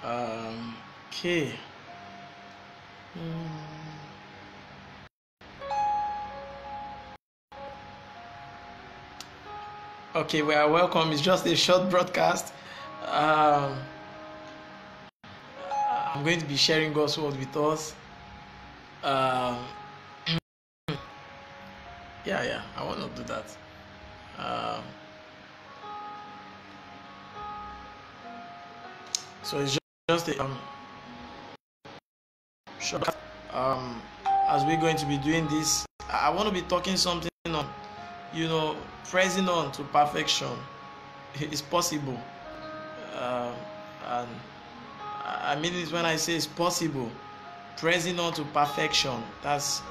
Okay. Mm. Okay, we are welcome. It's just a short broadcast. Um, I'm going to be sharing God's word with us. Um, yeah, I want to do that. Um, so it's just a short. Um, as we're going to be doing this, I want to be talking something on, pressing on to perfection. It's possible, and I mean it when I say it's possible. Pressing on to perfection. That's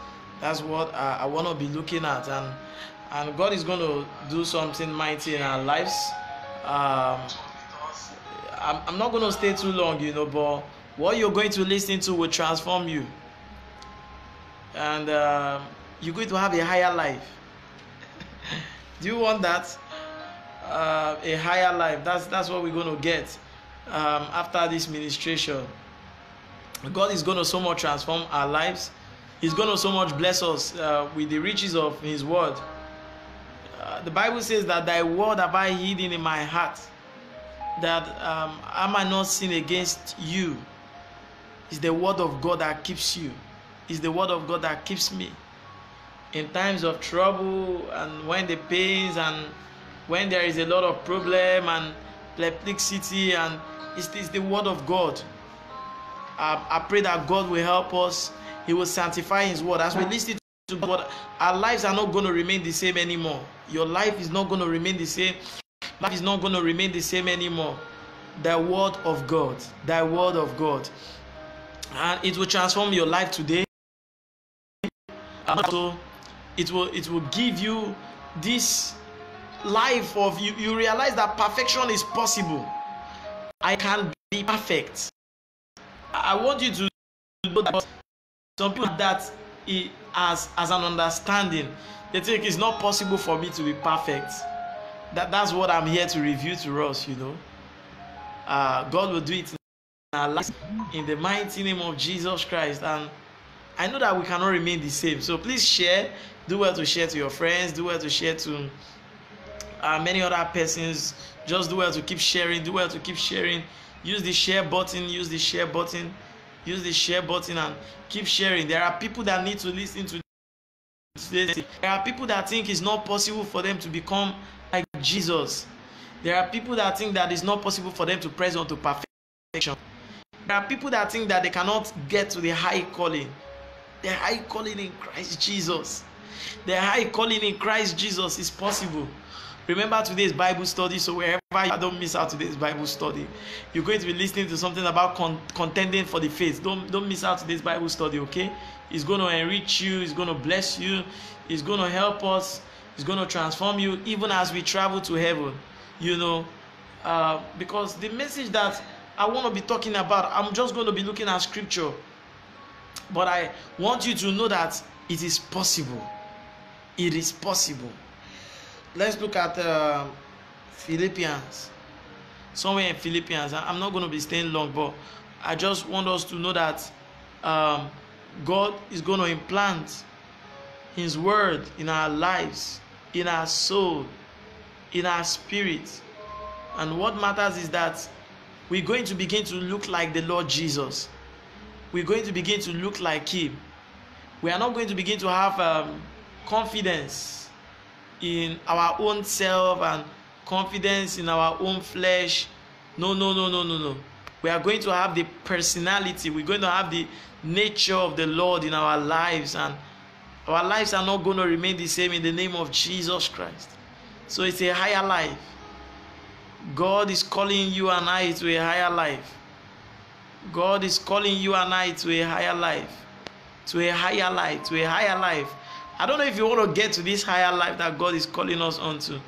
what I want to be looking at, and God is going to do something mighty in our lives. I'm not going to stay too long, but what you're going to listen to will transform you, and you're going to have a higher life. Do you want that? A higher life. That's what we're going to get after this ministration. God is going to so much transform our lives. He's going to so much bless us with the riches of His word. The Bible says that thy word have I hidden in my heart, that I might not sin against you. It's the word of God that keeps you. It's the word of God that keeps me. In times of trouble, and when the pains, and when there is a lot of problem and perplexity, and it's the word of God. I pray that God will help us. He will sanctify His word. As we listen to God, our lives are not going to remain the same anymore. Your life is not going to remain the same. Life is not going to remain the same anymore. The word of God. The word of God. And it will transform your life today. And also, it will give you this life of you. You realize that perfection is possible. I can be perfect. I want you to know that some people that as an understanding, they think it's not possible for me to be perfect. That's what I'm here to review to us, God will do it in our lives in the mighty name of Jesus Christ. And I know that we cannot remain the same. So please share. Do well to share to your friends. Do well to share to many other persons. Just do well to keep sharing. Do well to keep sharing. Use the share button. Use the share button. Use the share button and keep sharing. There are people that need to listen to this. There are people that think it's not possible for them to become like Jesus. There are people that think that it's not possible for them to press on to perfection. There are people that think that they cannot get to the high calling. The high calling in Christ Jesus. The high calling in Christ Jesus is possible. Remember today's Bible study, so wherever you don't miss out today's Bible study. You're going to be listening to something about contending for the faith. Don't miss out today's Bible study, okay? It's going to enrich you. It's going to bless you. It's going to help us. It's going to transform you even as we travel to heaven, because the message that I want to be talking about, I'm just going to be looking at scripture. But I want you to know that it is possible. It is possible. Let's look at Philippians. Somewhere in Philippians. I'm not going to be staying long, but I just want us to know that God is going to implant His word in our lives, in our soul, in our spirit. And what matters is that we're going to begin to look like the Lord Jesus. We're going to begin to look like Him. We are not going to begin to have confidence in our own self and confidence in our own flesh. No. We are going to have the personality. We're going to have the nature of the Lord in our lives, and our lives are not going to remain the same in the name of Jesus Christ. So it's a higher life. God is calling you and I to a higher life. God is calling you and I to a higher life. To a higher life. To a higher life. I don't know if you want to get to this higher life that God is calling us onto,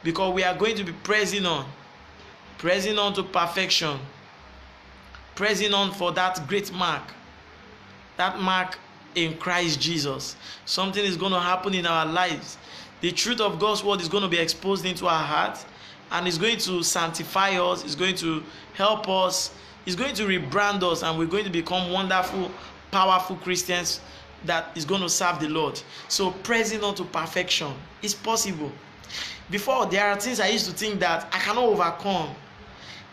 because we are going to be pressing on to perfection, pressing on for that great mark, that mark in Christ Jesus. Something is going to happen in our lives. The truth of God's word is going to be exposed into our hearts, and it's going to sanctify us. It's going to help us. He's going to rebrand us, and we're going to become wonderful, powerful Christians that is going to serve the Lord. So pressing on to perfection is possible. Before, there are things I used to think that I cannot overcome.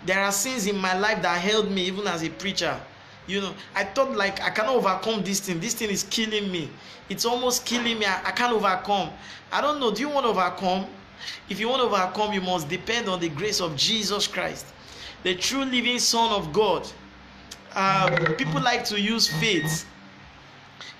There are sins in my life that held me even as a preacher. You know, I thought like I cannot overcome this thing. This thing is killing me. It's almost killing me. I can't overcome. I don't know. Do you want to overcome? If you want to overcome, you must depend on the grace of Jesus Christ, the true living Son of God. People like to use faith.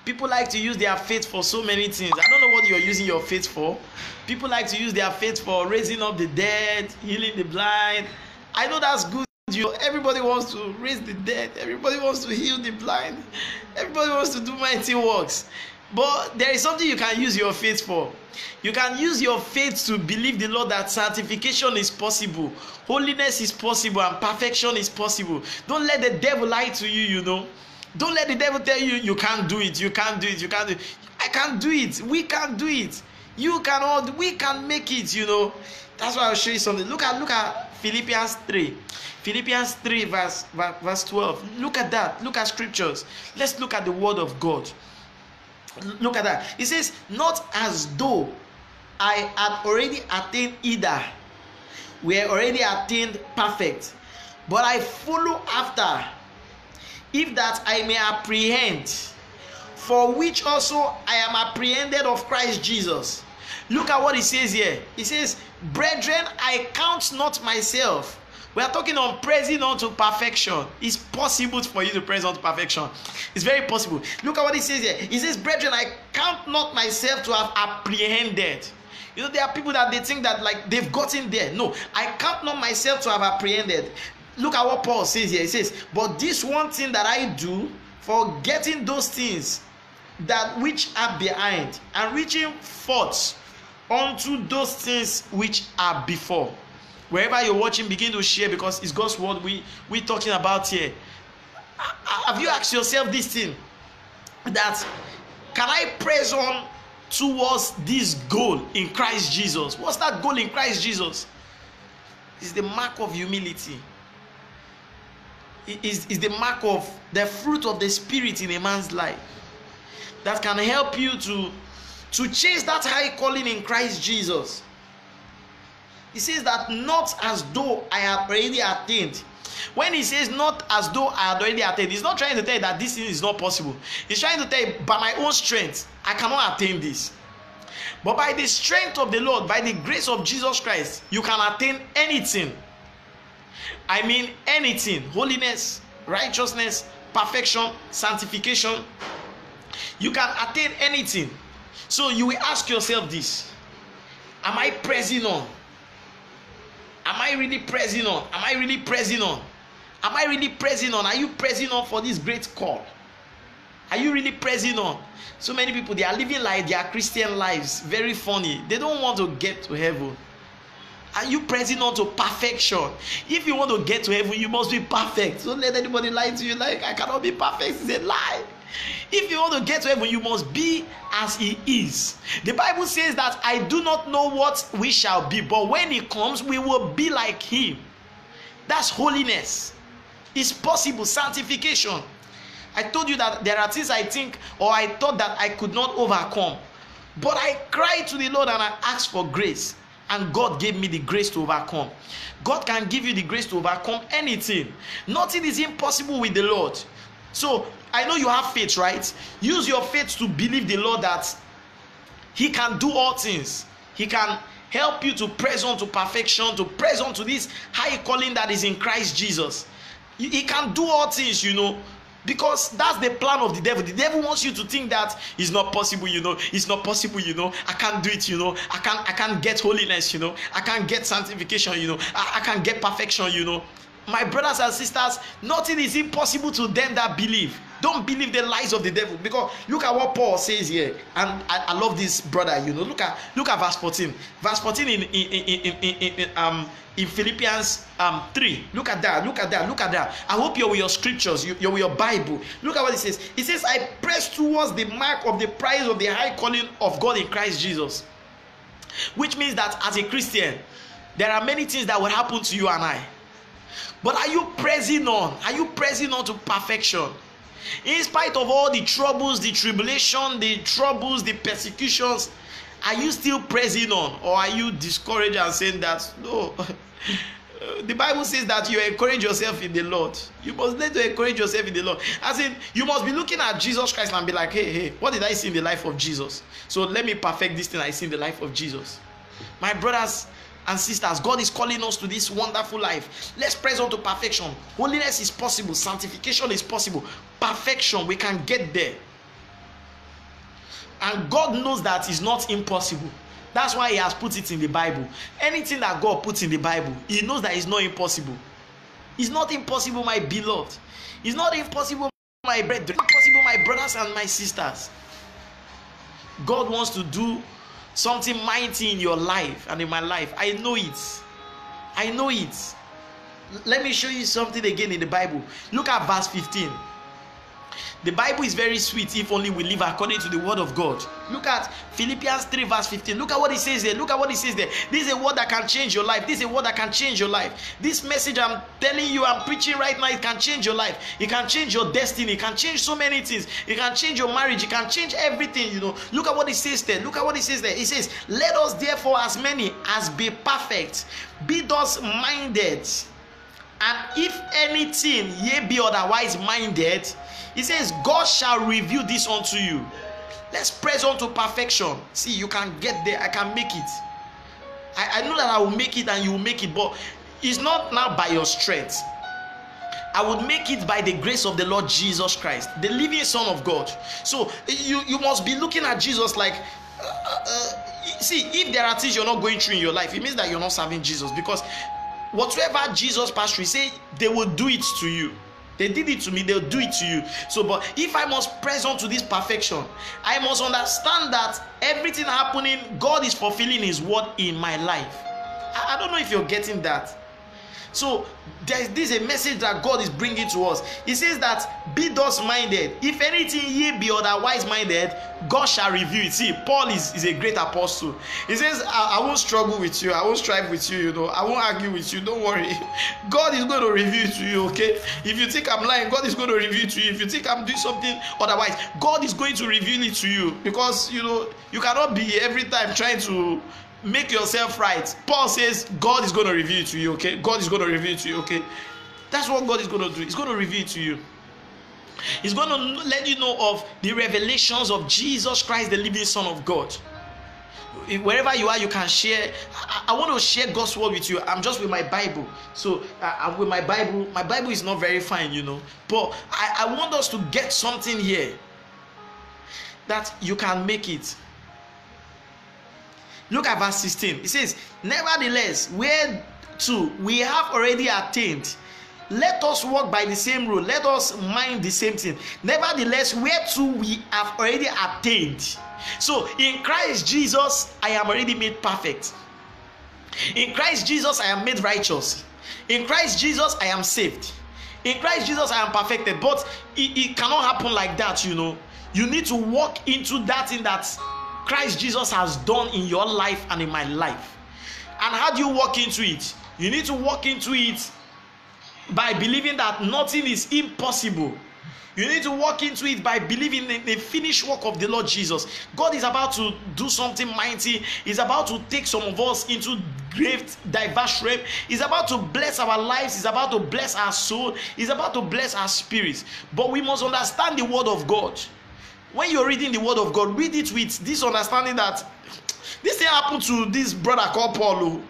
People like to use their faith for so many things. I don't know what you're using your faith for. People like to use their faith for raising up the dead, healing the blind. I know that's good. You know, everybody wants to raise the dead. Everybody wants to heal the blind. Everybody wants to do mighty works. But there is something you can use your faith for. You can use your faith to believe the Lord that sanctification is possible, holiness is possible, and perfection is possible. Don't let the devil lie to you, you know. Don't let the devil tell you you can't do it, you can't do it, you can't do it. I can't do it. We can't do it. You cannot. We can make it, you know. That's why I'll show you something. Look at Philippians 3. Philippians 3 verse 12. Look at that. Look at scriptures. Let's look at the word of God. Look at that. It says, not as though I had already attained either. We are already attained perfect. But I follow after, if that I may apprehend, for which also I am apprehended of Christ Jesus. Look at what it says here. It says, brethren, I count not myself. We are talking on pressing on to perfection. It's possible for you to press on to perfection. It's very possible. Look at what it says here. It says, brethren, I count not myself to have apprehended. You know, there are people that they think that like they've gotten there. No, I count not myself to have apprehended. Look at what Paul says here. He says, but this one thing that I do, forgetting those things that which are behind, and reaching forth unto those things which are before. Wherever you're watching, begin to share, because it's God's word we're talking about here. Have you asked yourself this thing? That can I press on towards this goal in Christ Jesus? What's that goal in Christ Jesus? It's the mark of humility. It is the mark of the fruit of the Spirit in a man's life that can help you to chase that high calling in Christ Jesus. He says that not as though I have already attained. When he says not as though I had already attained, he's not trying to tell you that this thing is not possible. He's trying to tell you, by my own strength, I cannot attain this. But by the strength of the Lord, by the grace of Jesus Christ, you can attain anything. I mean anything. Holiness, righteousness, perfection, sanctification. You can attain anything. So you will ask yourself this: am I pressing on? Am I really pressing on? Am I really pressing on? Am I really pressing on? Are you pressing on for this great call? Are you really pressing on? So many people, they are living like their Christian lives. Very funny. They don't want to get to heaven. Are you pressing on to perfection? If you want to get to heaven, you must be perfect. Don't let anybody lie to you like, I cannot be perfect. It's a lie. If you want to get to heaven, you must be as he is. The Bible says that I do not know what we shall be, but when he comes, we will be like him. That's holiness. It's possible. Sanctification. I told you that there are things I think or I thought that I could not overcome. But I cried to the Lord and I asked for grace. And God gave me the grace to overcome. God can give you the grace to overcome anything. Nothing is impossible with the Lord. So, I know you have faith, right? Use your faith to believe the Lord that he can do all things. He can help you to press on to perfection, to press on to this high calling that is in Christ Jesus. He can do all things, you know. Because that's the plan of the devil. The devil wants you to think that it's not possible, you know. It's not possible, you know. I can't do it, you know. I can't get holiness, you know. I can't get sanctification, you know. I can't get perfection, you know. My brothers and sisters, nothing is impossible to them that believe. Don't believe the lies of the devil. Because look at what Paul says here. And I love this brother, you know. Look at verse 14. Verse 14 in Philippians 3. Look at that. I hope you're with your scriptures, you're with your Bible. Look at what it says. It says, I press towards the mark of the prize of the high calling of God in Christ Jesus. Which means that as a Christian, there are many things that will happen to you and I. But are you pressing on? Are you pressing on to perfection? In spite of all the troubles, the tribulation, the troubles, the persecutions, are you still pressing on? Or are you discouraged and saying that, no, the Bible says that you encourage yourself in the Lord. You must learn to encourage yourself in the Lord. As in, you must be looking at Jesus Christ and be like, hey, what did I see in the life of Jesus? So let me perfect this thing I see in the life of Jesus. My brothers and sisters, God is calling us to this wonderful life. Let's press on to perfection. Holiness is possible. Sanctification is possible. Perfection, we can get there. And God knows that it's not impossible. That's why he has put it in the Bible. Anything that God puts in the Bible, he knows that it's not impossible. It's not impossible, my beloved. It's not impossible, my brethren. It's not impossible, my brothers and my sisters. God wants to do something mighty in your life and in my life. I know it. I know it. Let me show you something again in the Bible. Look at verse 15. The Bible is very sweet if only we live according to the word of God. Look at Philippians 3 verse 15. Look at what it says there. Look at what it says there. This is a word that can change your life. This is a word that can change your life. This message I'm telling you, I'm preaching right now, it can change your life. It can change your destiny. It can change so many things. It can change your marriage. It can change everything, you know. Look at what it says there. Look at what it says there. It says, let us therefore as many as be perfect, be thus minded. And if anything ye be otherwise minded, he says, God shall reveal this unto you. Let's press on to perfection. See, you can get there. I can make it. I know that I will make it and you will make it, but it's not now by your strength. I would make it by the grace of the Lord Jesus Christ, the living Son of God. So you must be looking at Jesus like, see, if there are things you're not going through in your life, it means that you're not serving Jesus, because whatever Jesus passed through, say they will do it to you. They did it to me, they'll do it to you. So, but if I must press on to this perfection, I must understand that everything happening, God is fulfilling his word in my life. I don't know if you're getting that. So this is a message that God is bringing to us. He says that be thus minded. If anything ye be otherwise minded, God shall reveal it. See, Paul is a great apostle. He says, I won't struggle with you. I won't strive with you, you know. I won't argue with you. Don't worry. God is going to reveal it to you, okay? If you think I'm lying, God is going to reveal it to you. If you think I'm doing something otherwise, God is going to reveal it to you. Because, you know, you cannot be every time trying to make yourself right. Paul says God is going to reveal it to you, okay? God is going to reveal it to you, okay? That's what God is going to do. He's going to reveal it to you. He's going to let you know of the revelations of Jesus Christ, the living Son of God. Wherever you are, you can share. I want to share God's word with you. I'm just with my Bible. So I'm with my Bible. My Bible is not very fine, you know. But I want us to get something here that you can make it. Look at verse 16. It says, nevertheless, whereto we have already attained, let us walk by the same rule. Let us mind the same thing. Nevertheless, whereto we have already attained. So, in Christ Jesus, I am already made perfect. In Christ Jesus, I am made righteous. In Christ Jesus, I am saved. In Christ Jesus, I am perfected. But it cannot happen like that, you know. You need to walk into that thing that Christ Jesus has done in your life and in my life. And how do you walk into it? You need to walk into it by believing that nothing is impossible. You need to walk into it by believing in the finished work of the Lord Jesus. God is about to do something mighty. He's about to take some of us into great diverse realm. He's about to bless our lives. He's about to bless our soul. He's about to bless our spirits. But we must understand the word of God. When you're reading the word of God, read it with this understanding that this thing happened to this brother called Paul.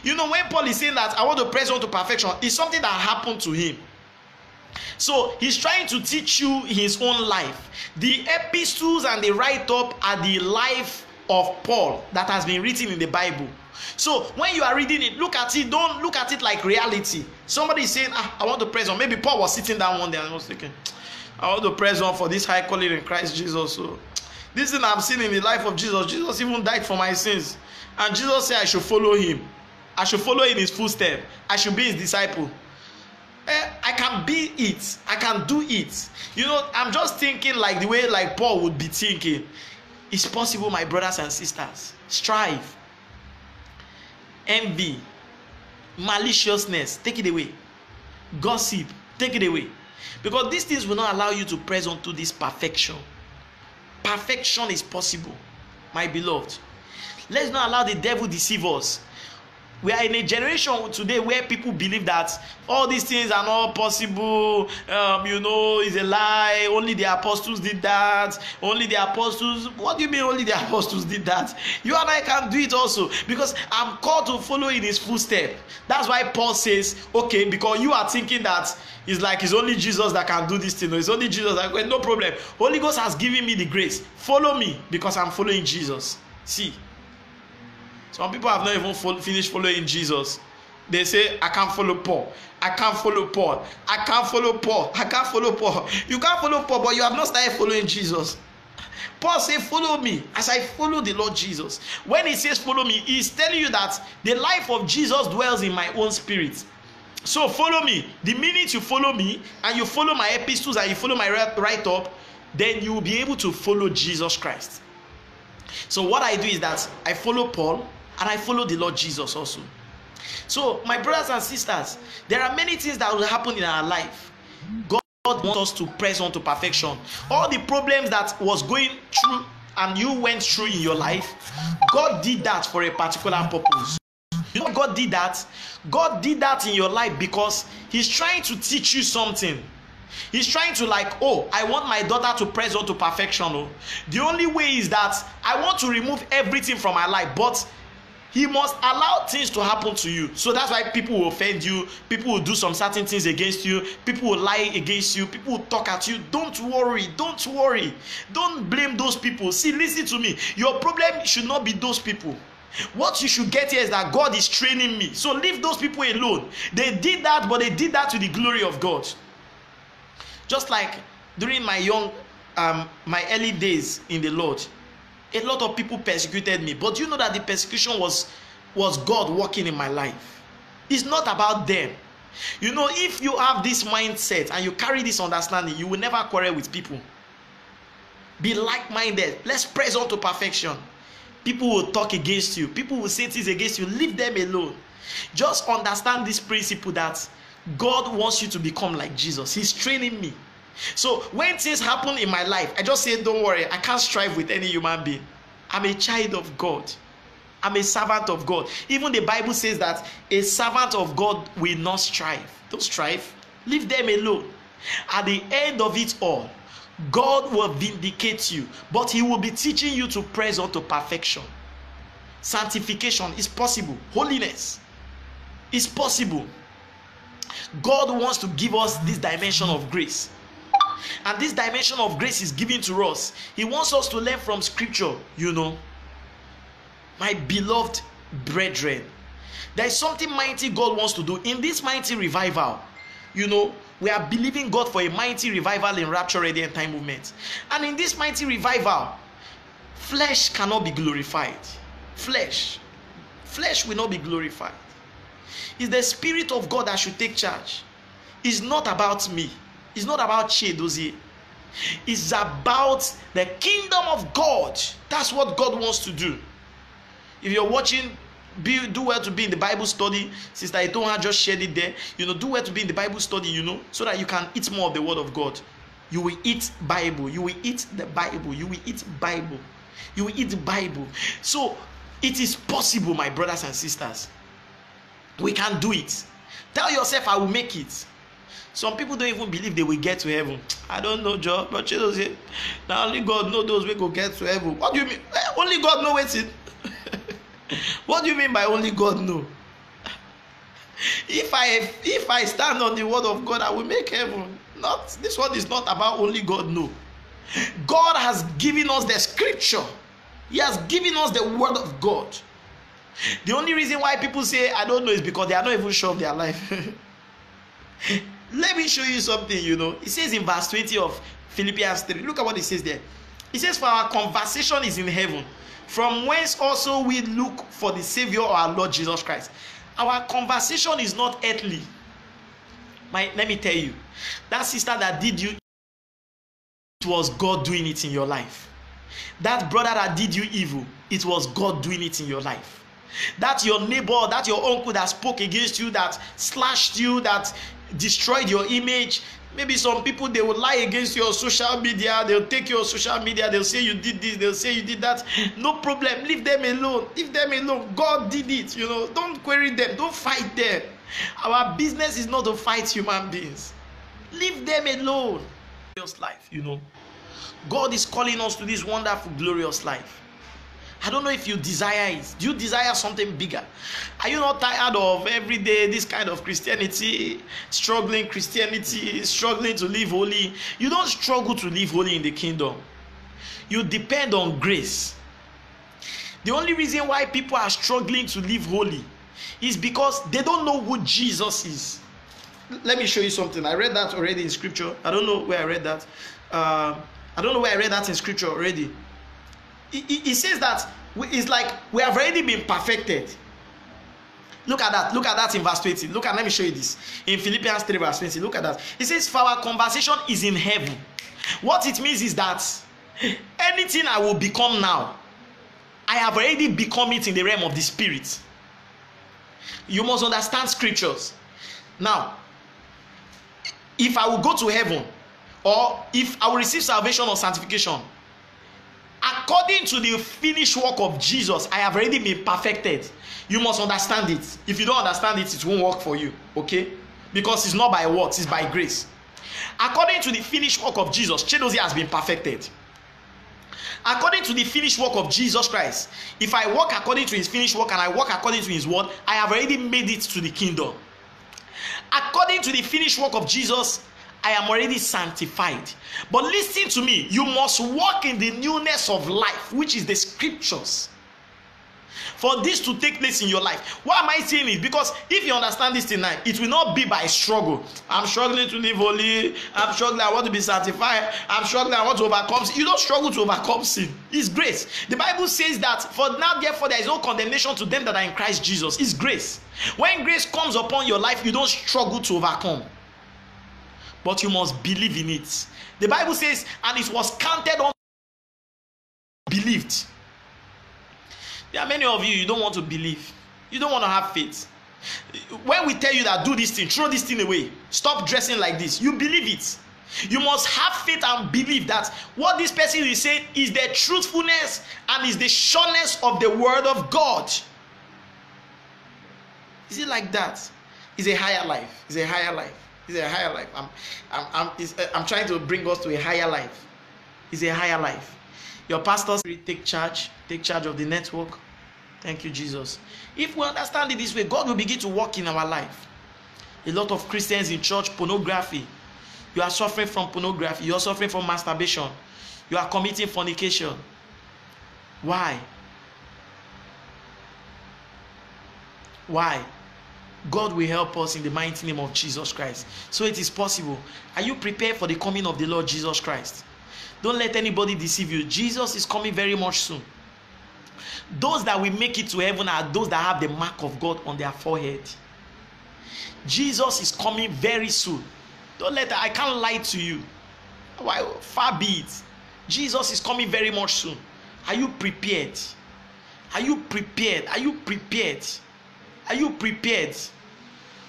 You know, when Paul is saying that I want to press on to perfection, it's something that happened to him. So he's trying to teach you his own life. The epistles and the write-up are the life of Paul that has been written in the Bible. So when you are reading it, look at it. Don't look at it like reality. Somebody is saying, I want to press on. Maybe Paul was sitting down one day and was thinking, I want to press on for this high calling in Christ Jesus. So this thing I've seen in the life of Jesus, Jesus even died for my sins. And Jesus said I should follow him. I should follow in his footsteps. I should be his disciple. I can be it. I can do it. You know, I'm just thinking like the way like Paul would be thinking. It's possible, my brothers and sisters. Strive. Envy. Maliciousness. Take it away. gossip, take it away. Because these things will not allow you to press on to this perfection. Perfection is possible, my beloved. Let's not allow the devil deceive us. We are in a generation today where people believe that all these things are not possible. It's a lie. Only the apostles did that. Only the apostles. What do you mean only the apostles did that? You and I can do it also, because I'm called to follow in his footsteps. That's why Paul says, okay, because you are thinking that it's only Jesus that can do this thing. It's only Jesus that can. No problem. Holy Ghost has given me the grace. Follow me because I'm following Jesus. See. Some people have not even finished following Jesus. They say, I can't follow Paul. I can't follow Paul. I can't follow Paul. I can't follow Paul. You can't follow Paul, but you have not started following Jesus. Paul said, follow me as I follow the Lord Jesus. When he says follow me, he's telling you that the life of Jesus dwells in my own spirit. So follow me. The minute you follow me and you follow my epistles and you follow my write-up, then you will be able to follow Jesus Christ. So what I do is that I follow Paul, and I follow the Lord Jesus also. So, my brothers and sisters, there are many things that will happen in our life. God wants us to press on to perfection. All the problems that was going through and you went through in your life, God did that for a particular purpose. You know God did that? God did that in your life because he's trying to teach you something. He's trying to I want my daughter to press on to perfection. The only way is that I want to remove everything from my life, but he must allow things to happen to you. So that's why people will offend you. People will do some certain things against you. People will lie against you. People will talk at you. Don't worry. Don't worry. Don't blame those people. See, listen to me. Your problem should not be those people. What you should get here is that God is training me. So leave those people alone. They did that, but they did that to the glory of God. Just like during my my early days in the Lord, a lot of people persecuted me, but you know that the persecution was God working in my life. It's not about them. You know, if you have this mindset and you carry this understanding, you will never quarrel with people. Be like-minded. Let's press on to perfection. People will talk against you. People will say things against you. Leave them alone. Just understand this principle that God wants you to become like Jesus. He's training me. So when things happen in my life, I just say, don't worry, I can't strive with any human being. I'm a child of God. I'm a servant of God. Even the Bible says that a servant of God will not strive. Don't strive. Leave them alone. At the end of it all, God will vindicate you, but he will be teaching you to press on to perfection. Sanctification is possible. Holiness is possible. God wants to give us this dimension of grace. And this dimension of grace is given to us. He wants us to learn from scripture, you know. My beloved brethren, there is something mighty God wants to do in this mighty revival. You know, we are believing God for a mighty revival in Rapture Ready End Time movement. And in this mighty revival, flesh cannot be glorified. Flesh will not be glorified. It's the Spirit of God that should take charge. It's not about me. It's not about Chedozie. It's about the kingdom of God. That's what God wants to do. If you're watching, do well to be in the Bible study. Sister Etoha just shared it there. You know, do well to be in the Bible study, you know, so that you can eat more of the word of God. You will eat Bible. You will eat the Bible. You will eat Bible. You will eat the Bible. So it is possible, my brothers and sisters. We can do it. Tell yourself, I will make it. Some people don't even believe they will get to heaven. I don't know, Joe, but you know, say, now only God knows those who go get to heaven. What do you mean? Only God knows it. What do you mean by only God know? If I stand on the word of God, I will make heaven. This one is not about only God know. God has given us the scripture. He has given us the word of God. The only reason why people say I don't know is because they are not even sure of their life. Let me show you something, you know. It says in verse 20 of Philippians 3. Look at what it says there. It says, for our conversation is in heaven, from whence also we look for the Savior, our Lord Jesus Christ. Our conversation is not earthly. Let me tell you, that sister that did you, it was God doing it in your life. That brother that did you evil, it was God doing it in your life. That your neighbor, that your uncle that spoke against you, that slashed you, that destroyed your image. Maybe some people, they will lie against your social media. They'll take your social media. They'll say you did this. They'll say you did that. No problem. Leave them alone. Leave them alone. God did it. You know, don't query them. Don't fight them. Our business is not to fight human beings. Leave them alone. Glorious life, you know. God is calling us to this wonderful, glorious life. I don't know if you desire it. Do you desire something bigger? Are you not tired of every day this kind of Christianity, struggling to live holy? You don't struggle to live holy in the kingdom. You depend on grace. The only reason why people are struggling to live holy is because they don't know who Jesus is. Let me show you something. I read that already in scripture. I don't know where I read that. I don't know where I read that in scripture already. It says that it's like we have already been perfected. Look at that. Look at that in verse 20. Let me show you this. In Philippians 3 verse 20. Look at that. It says, for our conversation is in heaven. What it means is that anything I will become now, I have already become it in the realm of the spirit. You must understand scriptures. Now, if I will go to heaven, or if I will receive salvation or sanctification, according to the finished work of Jesus, I have already been perfected. You must understand it. If you don't understand it, it won't work for you, okay? Because it's not by works, it's by grace. According to the finished work of Jesus, Chidozie has been perfected. According to the finished work of Jesus Christ, if I walk according to his finished work and I walk according to his word, I have already made it to the kingdom. According to the finished work of Jesus, I am already sanctified. But listen to me, you must walk in the newness of life, which is the scriptures, for this to take place in your life. Why am I saying it? Because if you understand this tonight, it will not be by struggle. I'm struggling to live holy. I'm struggling, I want to be sanctified. I'm struggling, I want to overcome sin. You don't struggle to overcome sin. It's grace. The Bible says that, for now therefore there is no condemnation to them that are in Christ Jesus. It's grace. When grace comes upon your life, you don't struggle to overcome, but you must believe in it. The Bible says, and it was counted on believed. There are many of you, you don't want to believe. You don't want to have faith. When we tell you that do this thing, throw this thing away, stop dressing like this, you believe it. You must have faith and believe that what this person is saying is the truthfulness and is the sureness of the word of God. Is it like that? It's a higher life. It's a higher life. It's a higher life. I'm trying to bring us to a higher life. It's a higher life. Your pastors take charge of the network. Thank you, Jesus. If we understand it this way, God will begin to work in our life. A lot of Christians in church, pornography. You are suffering from pornography. You are suffering from masturbation. You are committing fornication. Why? Why? God will help us in the mighty name of Jesus Christ. So it is possible. Are you prepared for the coming of the Lord Jesus Christ? Don't let anybody deceive you. Jesus is coming very much soon. Those that will make it to heaven are those that have the mark of God on their forehead. Jesus is coming very soon. Don't let I can't lie to you. Why? Far be it. Jesus is coming very much soon. Are you prepared? Are you prepared? Are you prepared? Are you prepared?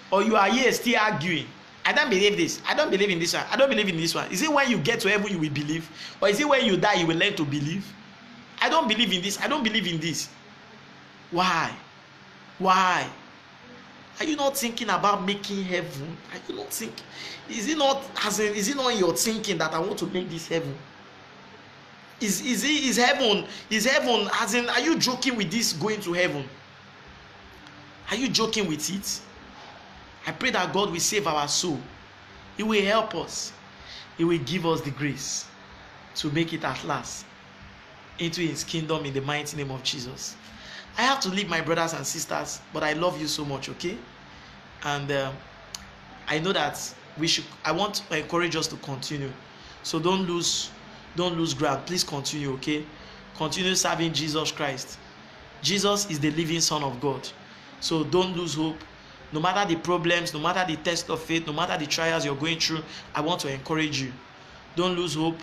Or you are here still arguing? I don't believe this. I don't believe in this one. I don't believe in this one. Is it when you get to heaven you will believe? Or is it when you die you will learn to believe? I don't believe in this. I don't believe in this. Why? Why? Are you not thinking about making heaven? Are you not thinking? Is it not in your thinking that I want to make this heaven? Is heaven as in, are you joking with this going to heaven? Are you joking with it? I pray that God will save our soul. He will help us. He will give us the grace to make it at last into his kingdom in the mighty name of Jesus. I have to leave, my brothers and sisters, but I love you so much, okay? And I know that I want to encourage us to continue. So don't lose ground. Please continue, okay? Continue serving Jesus Christ. Jesus is the living Son of God. So don't lose hope. No matter the problems, no matter the test of faith, no matter the trials you're going through, I want to encourage you. Don't lose hope.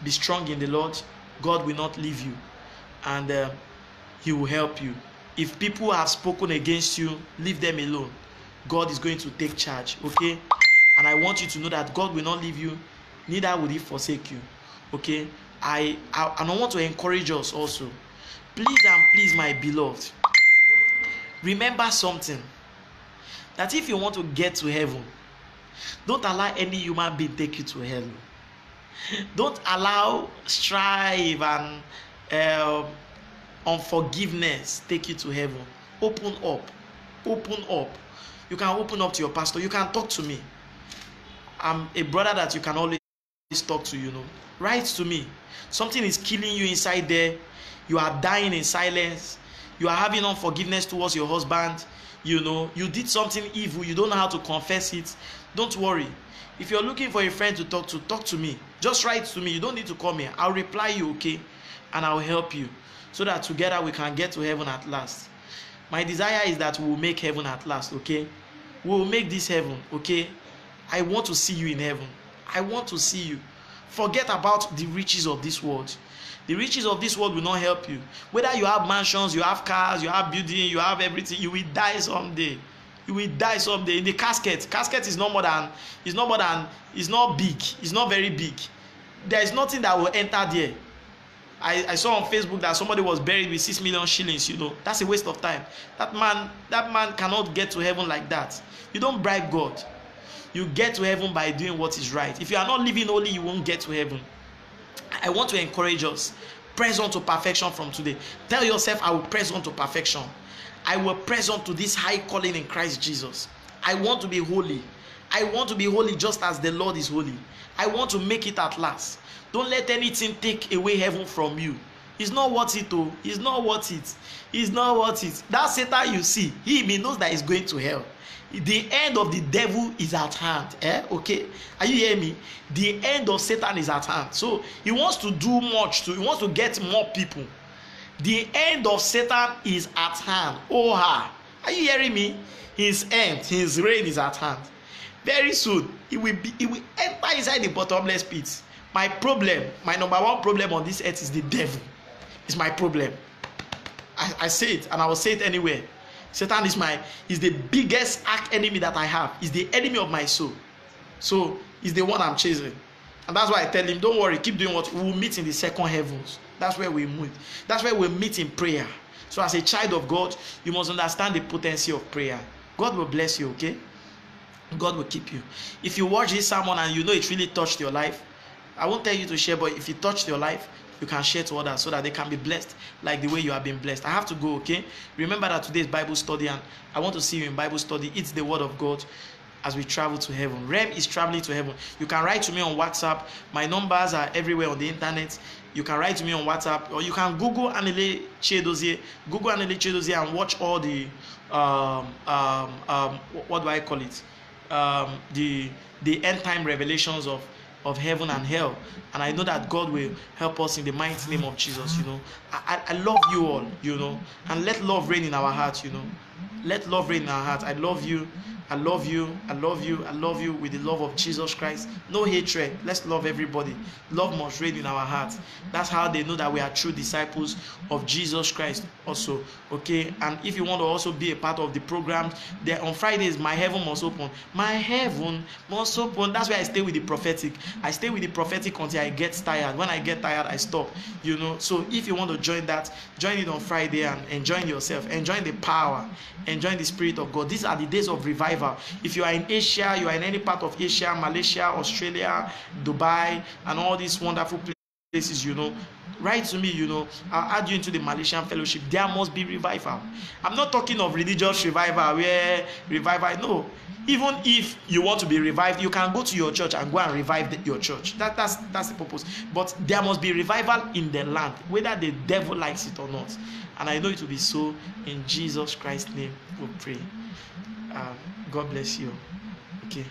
Be strong in the Lord. God will not leave you. And he will help you. If people have spoken against you, leave them alone. God is going to take charge, okay? And I want you to know that God will not leave you, neither will he forsake you. Okay? And I want to encourage us also. Please and please, my beloved, remember something. That if you want to get to heaven, don't allow any human being take you to hell. Don't allow strife and unforgiveness take you to heaven. Open up. Open up. You can open up to your pastor. You can talk to me. I'm a brother that you can always talk to, Write to me. Something is killing you inside there. You are dying in silence. You are having unforgiveness towards your husband. You did something evil. You don't know how to confess it. Don't worry. If you're looking for a friend to talk to me. Just write to me. You don't need to come here. I'll reply you, okay? And I'll help you so that together we can get to heaven at last. My desire is that we will make heaven at last, okay? We will make this heaven, okay? I want to see you in heaven. I want to see you. Forget about the riches of this world. The riches of this world will not help you. Whether you have mansions, you have cars, you have building, you have everything, you will die someday. You will die someday. In the casket is not big. It's not very big. There is nothing that will enter there. I saw on Facebook that somebody was buried with 6 million shillings, That's a waste of time. That man cannot get to heaven like that. You don't bribe God. You get to heaven by doing what is right. If you are not living holy, you won't get to heaven. I want to encourage us. Press on to perfection from today. Tell yourself, I will press on to perfection. I will press on to this high calling in Christ Jesus. I want to be holy. I want to be holy just as the Lord is holy. I want to make it at last. Don't let anything take away heaven from you. It's not worth it, oh. It's not worth it. It's not worth it. That Satan you see, he knows that he's going to hell. The end of the devil is at hand. Okay? Are you hearing me? The end of Satan is at hand. So he wants to do much. He wants to get more people. The end of Satan is at hand. Are you hearing me? His end, his reign is at hand. Very soon, he will enter inside the bottomless pit. My number one problem on this earth is the devil. It's my problem. I say it, and I will say it anywhere. Satan is the biggest arch enemy that I have. He's the enemy of my soul. So he's the one I'm chasing. And that's why I tell him, don't worry, keep doing what we will meet in the second heavens. That's where we meet. That's where we meet in prayer. So as a child of God, you must understand the potency of prayer. God will bless you, okay? God will keep you. If you watch this sermon and it really touched your life, I won't tell you to share, but if it touched your life, you can share to others so that they can be blessed like the way you have been blessed. I have to go, okay? Remember that today is Bible study, and I want to see you in Bible study. It's the word of God as we travel to heaven. Rem is traveling to heaven. You can write to me on WhatsApp. My numbers are everywhere on the internet. You can write to me on WhatsApp, or you can Google Anile Chiedozie. Google Anile Chiedozie and watch all the what do I call it? The end time revelations of heaven and hell. And I know that God will help us in the mighty name of Jesus. I love you all, and let love reign in our hearts. Let love reign in our hearts. I love you. I love you. I love you. I love you with the love of Jesus Christ. No hatred. Let's love everybody. Love must reign in our hearts. That's how they know that we are true disciples of Jesus Christ also. Okay? And if you want to also be a part of the program, there on Fridays, My Heaven Must Open. My heaven must open. That's why I stay with the prophetic. I stay with the prophetic until I get tired. When I get tired, I stop. So if you want to join that, join it on Friday and enjoy yourself. Enjoy the power. Enjoy the Spirit of God. These are the days of revival. If you are in Asia, you are in any part of Asia, Malaysia, Australia, Dubai, and all these wonderful places, write to me, I'll add you into the Malaysian fellowship. There must be revival. I'm not talking of religious revival where no. Even if you want to be revived, you can go to your church and go and revive your church. That's the purpose. But there must be revival in the land, whether the devil likes it or not. And I know it will be so. In Jesus Christ's name we pray. God bless you. Okay.